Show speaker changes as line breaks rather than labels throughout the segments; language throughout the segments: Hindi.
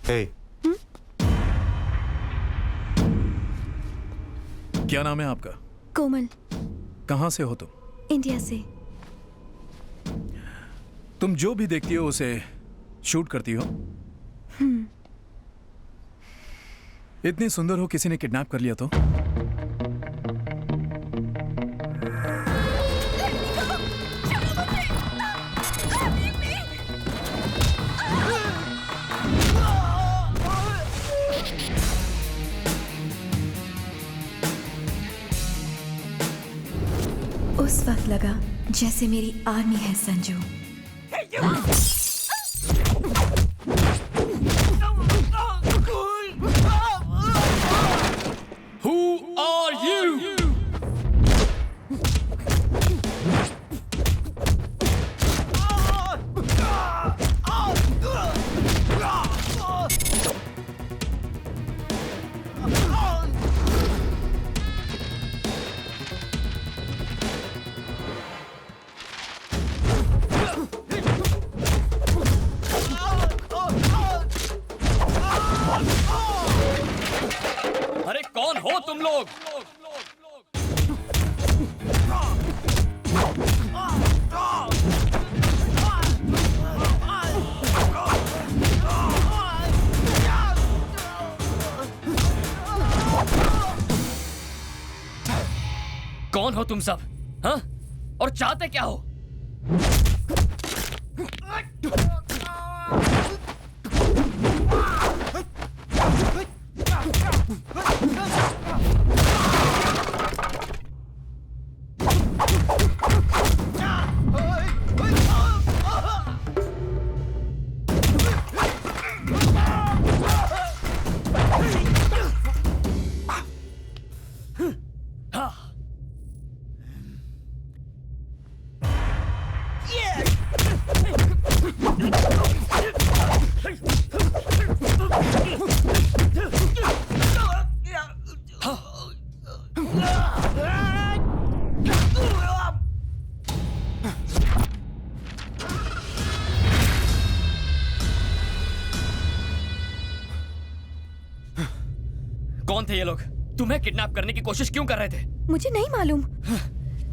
हे,
क्या नाम है आपका?
कोमल।
कहाँ से हो तुम?
इंडिया से।
तुम जो भी देखती हो उसे शूट करती हो? इतनी सुंदर हो, किसी ने किडनैप कर लिया तो?
उस वक्त लगा जैसे मेरी आर्मी है संजू।
Who are you? अरे कौन हो तुम लोग? कौन हो तुम सब? हाँ? और चाहते क्या हो? कौन थे ये लोग? तुम्हें किडनैप करने की कोशिश क्यों कर रहे थे?
मुझे नहीं मालूम।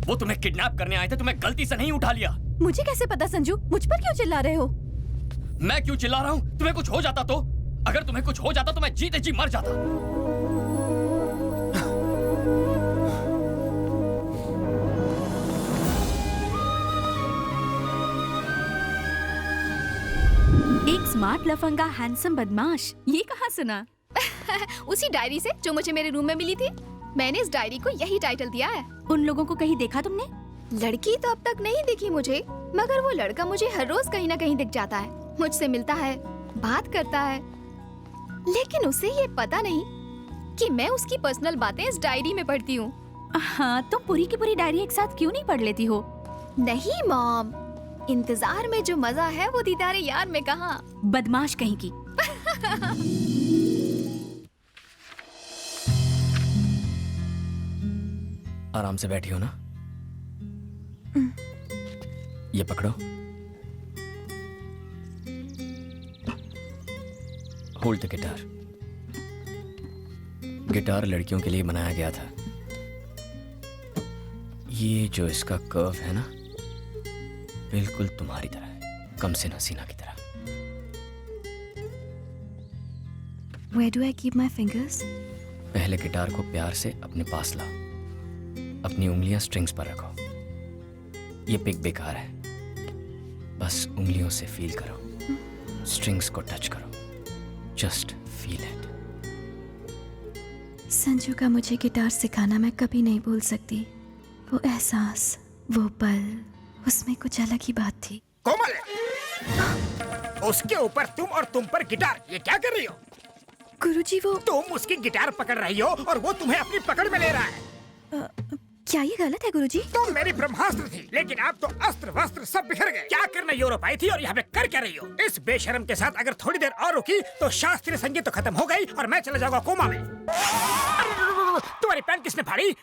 वो तुम्हें किडनैप करने आए थे, तुम्हें गलती से नहीं उठा लिया।
मुझे कैसे पता संजू? मुझ पर क्यों चिल्ला रहे हो?
मैं क्यों चिल्ला रहा हूँ? तुम्हें कुछ हो जाता तो? अगर तुम्हें कुछ हो जाता तो मैं जीते जी मर जाता।
एक स्मार्ट लफंगा हैंडसम बदमाश, ये कहाँ सुना?
उसी डायरी से जो मुझे मेरे रूम में मिली थी। मैंने इस डायरी को यही टाइटल दिया है।
उन लोगों को कहीं देखा तुमने?
लड़की तो अब तक नहीं दिखी मुझे, मगर वो लड़का मुझे हर रोज कहीं ना कहीं दिख जाता है। मुझसे मिलता है, बात करता है, लेकिन उसे ये पता नहीं कि मैं उसकी पर्सनल बातें इस डायरी में पढ़ती हूँ।
हाँ, तुम पूरी की पूरी डायरी एक साथ क्यों नहीं पढ़ लेती हो?
नहीं मॉम, इंतजार में जो मजा है वो दीदारे यार में कहाँ।
बदमाश कहीं की।
आराम से बैठी हो ना? ये पकड़ो। Hold the guitar. गिटार लड़कियों के लिए बनाया गया था। ये जो इसका कर्व है ना, बिल्कुल तुम्हारी तरह है, कमसिन हसीना की तरह।
Where do I keep my fingers?
पहले गिटार को प्यार से अपने पास लाओ। अपनी उंगलियां स्ट्रिंग्स पर रखो। ये पिक बेकार है, बस उंगलियों से फील करो, स्ट्रिंग्स को टच करो, जस्ट फील इट।
संजू का मुझे गिटार सिखाना मैं कभी नहीं भूल सकती। वो एहसास, वो पल, उसमें कुछ अलग ही बात थी।
कोमल, उसके ऊपर तुम और तुम पर गिटार, ये क्या कर रही हो?
गुरुजी वो
तुम उसकी गिटार पकड़ रही हो और वो तुम्हें अपनी पकड़ में ले रहा है।
क्या ये गलत है गुरुजी?
तुम मेरी ब्रह्मास्त्र थी, लेकिन आप तो अस्त्र वस्त्र सब बिखर गए। क्या करना यूरोप आई थी और यहाँ पे कर क्या रही हो? इस बेशरम के साथ अगर थोड़ी देर और रुकी तो शास्त्रीय संगीत तो खत्म हो गई और मैं चला जाऊंगा कोमा में। तुम्हारी पैंट किसने फाड़ी?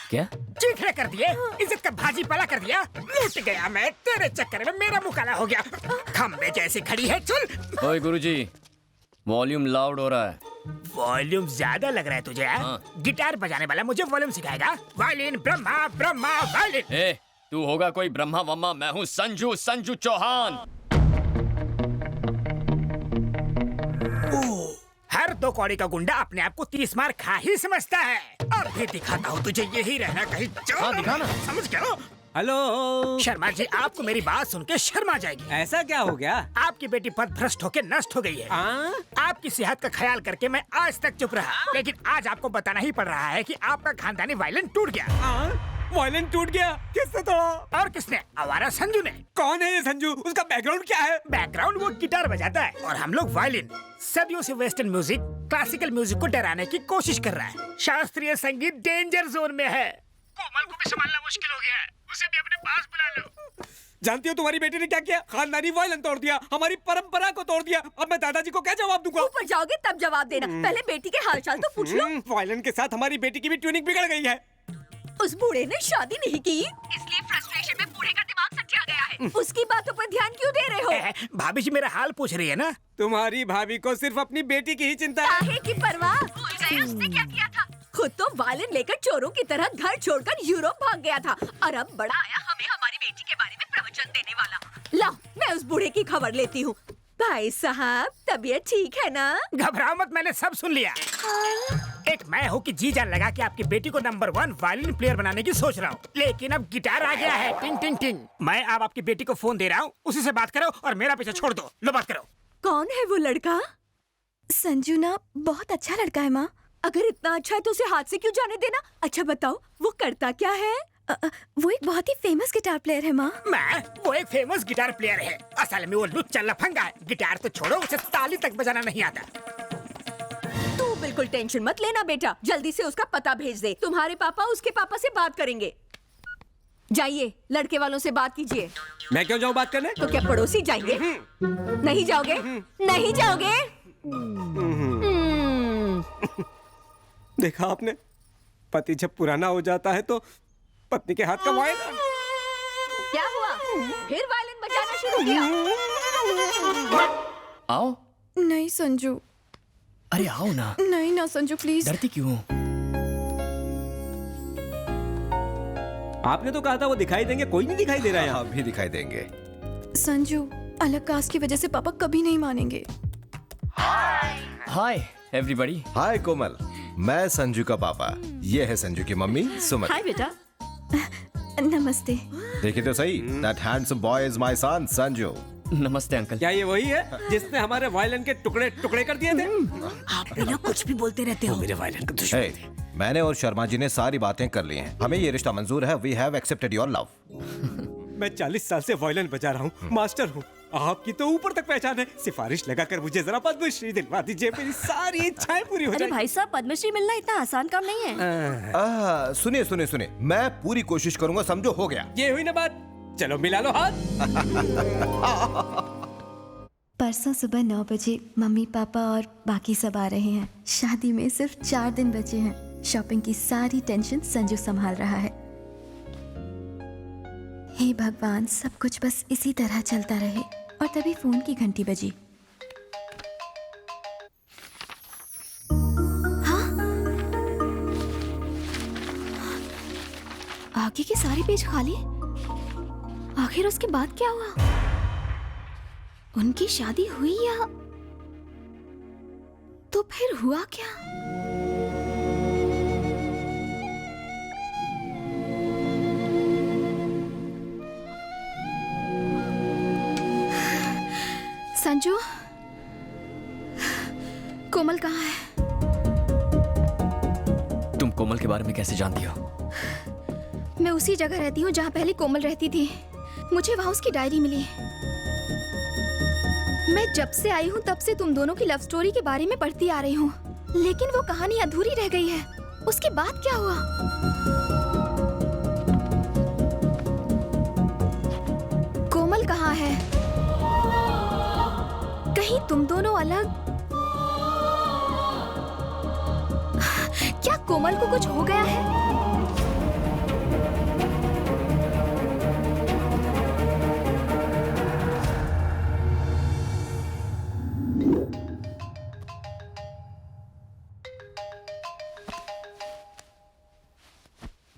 क्या?
चीखने कर दिए, इज्जत का भाजी पाला कर दिया। लूट गया मैं तेरे चक्कर में, मेरा मुँह काला हो गया। खम्बे जैसी खड़ी है, चल।
ओए गुरुजी, वॉल्यूम लाउड हो रहा है।
वॉल्यूम ज्यादा लग रहा है तुझे?
हाँ।
गिटार बजाने वाला मुझे वॉल्यूम सिखाएगा? Violin Brahma Brahma violin.
ए, तू होगा कोई ब्रह्मा वम्मा, मैं हूँ संजू चौहान।
हर 2 कौड़ी का गुंडा अपने आप को 30 मार खा ही समझता है। और भी दिखाता हूँ तुझे, यही रहना कहीं।
हाँ, दिखाना।
समझ गया?
हेलो
शर्मा जी, आपको मेरी बात सुन के शर्मा जाएगी।
ऐसा क्या हो गया?
आपकी बेटी पथभ्रष्ट होके नष्ट हो गई है। आपकी सेहत का ख्याल करके मैं आज तक चुप रहा, लेकिन आज आपको बताना ही पड़ रहा है कि आपका खानदानी वायलिन टूट गया।
वायलिन टूट गया? किसने तोड़ा?
और किसने? आवारा संजू ने।
कौन है ये संजू? उसका बैकग्राउंड क्या है?
बैकग्राउंड वो गिटार बजाता है और हम लोग वायलिन। सदियों से वेस्टर्न म्यूजिक क्लासिकल म्यूजिक को डराने की कोशिश कर रहा है। शास्त्रीय संगीत डेंजर जोन में है। कोमल को भी संभालना मुश्किल हो गया है, उसे भी अपने पास बुला लो।
जानती हो तुम्हारी बेटी ने क्या किया? खानदानी वायलिन तोड़ दिया, हमारी परंपरा को तोड़ दिया। अब मैं दादाजी को क्या जवाब दूंगा?
ऊपर जाओगे तब जवाब देना, पहले बेटी के हालचाल तो पूछ लो।
वायलिन के साथ हमारी बेटी की भी ट्यूनिंग बिगड़ गई है।
उस बूढ़े ने शादी नहीं की, इसलिए फ्रस्ट्रेशन में बूढ़े का दिमाग सच्चा गया है। उसकी बातों पर ध्यान क्यों दे रहे हो?
भाभी जी मेरा हाल पूछ रही है ना?
तुम्हारी भाभी को सिर्फ अपनी बेटी की ही चिंता है।
काहे की परवाह? भूल गए उसने क्या किया था? खुद तो वायलिन लेकर चोरों की तरह घर छोड़कर यूरोप भाग गया था, और अब बड़ा आया हमें हमारी बेटी के बारे में प्रवचन देने वाला। लाओ, मैं उस बूढ़े की खबर लेती हूँ। भाई साहब, तबीयत ठीक है ना?
घबराओ मत, मैंने सब सुन लिया। एक मैं हूँ कि जी जान लगा कि आपकी बेटी को नंबर 1 वायलिन प्लेयर बनाने की सोच रहा हूँ, लेकिन अब गिटार आ गया है। टिंग टिंग टिंग। मैं अब आपकी बेटी को फोन दे रहा हूँ, उसी से बात करो और मेरा पीछे छोड़ दो। लो बात करो।
कौन है वो लड़का?
संजू ना बहुत अच्छा लड़का है माँ।
अगर इतना अच्छा है तो उसे हाथ से क्यों जाने देना? अच्छा बताओ, वो करता क्या है?
वो एक बहुत ही फेमस गिटार प्लेयर है माँ।
वो एक फेमस गिटार प्लेयर है। असल में वो लुच्चा लफंगा है। गिटार तो छोड़ो, उसे ताली तक बजाना नहीं आता।
तू बिल्कुल टेंशन मत लेना बेटा, जल्दी से उसका पता भेज दे। तुम्हारे पापा उसके पापा से बात करेंगे। जाइए, लड़के वालों से बात कीजिए।
मैं क्यों जाऊँ बात करने?
तो क्या पड़ोसी जाएंगे? नहीं जाओगे? नहीं जाओगे?
देखा आपने, पति जब पुराना हो जाता है तो पत्नी के हाथ का वायलिन।
क्या हुआ? फिर वायलिन बजाना शुरू किया?
आओ।
नहीं संजू।
अरे आओ ना।
नहीं ना संजू, प्लीज।
डरती क्यों?
आपने तो कहा था वो दिखाई देंगे, कोई नहीं दिखाई दे रहा है।
हाँ, भी दिखाई देंगे।
संजू, अलग कास्ट की वजह से पापा कभी नहीं मानेंगे।
Hi everybody.
हाय कोमल, मैं संजू का पापा, ये है संजू की मम्मी सुमन।
हाय बेटा।
नमस्ते।
देखिए तो सही, that handsome boy is my son Sanju.
नमस्ते अंकल।
क्या ये वही है जिसने हमारे वायलिन के टुकड़े टुकड़े कर दिए थे?
आप बिना कुछ भी बोलते रहते हो।
मेरे वायलिन का दुश्मन
Hey, मैंने और शर्मा जी ने सारी बातें कर ली हैं। हमें ये रिश्ता मंजूर है। We have accepted your love।
मैं 40 साल से वायलिन बजा रहा हूँ, मास्टर हूँ। आपकी तो ऊपर तक पहचान है। सिफारिश लगाकर मुझे जरा पद्मश्री दिलवा दीजिए, मेरी सारी इच्छाएं पूरी हो
अरे
जाएं।
भाई साहब, पद्मश्री मिलना इतना आसान काम नहीं है।
सुनिए सुनिए सुनिए, मैं पूरी कोशिश करूंगा, समझो हो गया।
ये हुई ना बात, चलो मिला लो हाथ।
परसों सुबह 9 बजे मम्मी पापा और बाकी सब आ रहे हैं। शादी में सिर्फ 4 दिन बचे हैं। शॉपिंग की सारी टेंशन संजू संभाल रहा है। हे भगवान, सब कुछ बस इसी तरह चलता रहे। और तभी फोन की घंटी बजी। हाँ?
आगे के सारे पेज खाली। आखिर उसके बाद क्या हुआ? उनकी शादी हुई या तो फिर हुआ क्या? संजू, कोमल कहाँ है?
तुम कोमल के बारे में कैसे जानती हो?
मैं उसी जगह रहती हूँ जहाँ पहले कोमल रहती थी। मुझे वहाँ उसकी डायरी मिली। मैं जब से आई हूँ तब से तुम दोनों की लव स्टोरी के बारे में पढ़ती आ रही हूँ, लेकिन वो कहानी अधूरी रह गई है। उसके बाद क्या हुआ? कोमल कहाँ है? कहीं तुम दोनों अलग? क्या कोमल को कुछ हो गया है?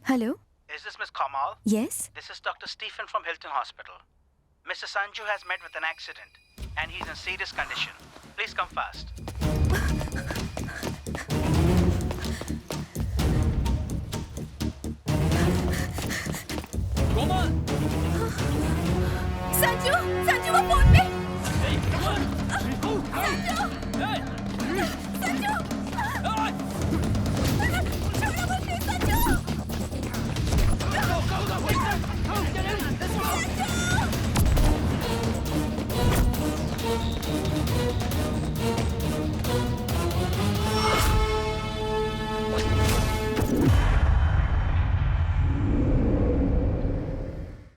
Hello
Is this Miss Kamal?
Yes
This is Dr. Stephen from Hilton Hospital. Mr. Sanju has met with an accident and he's in serious condition. Please come fast.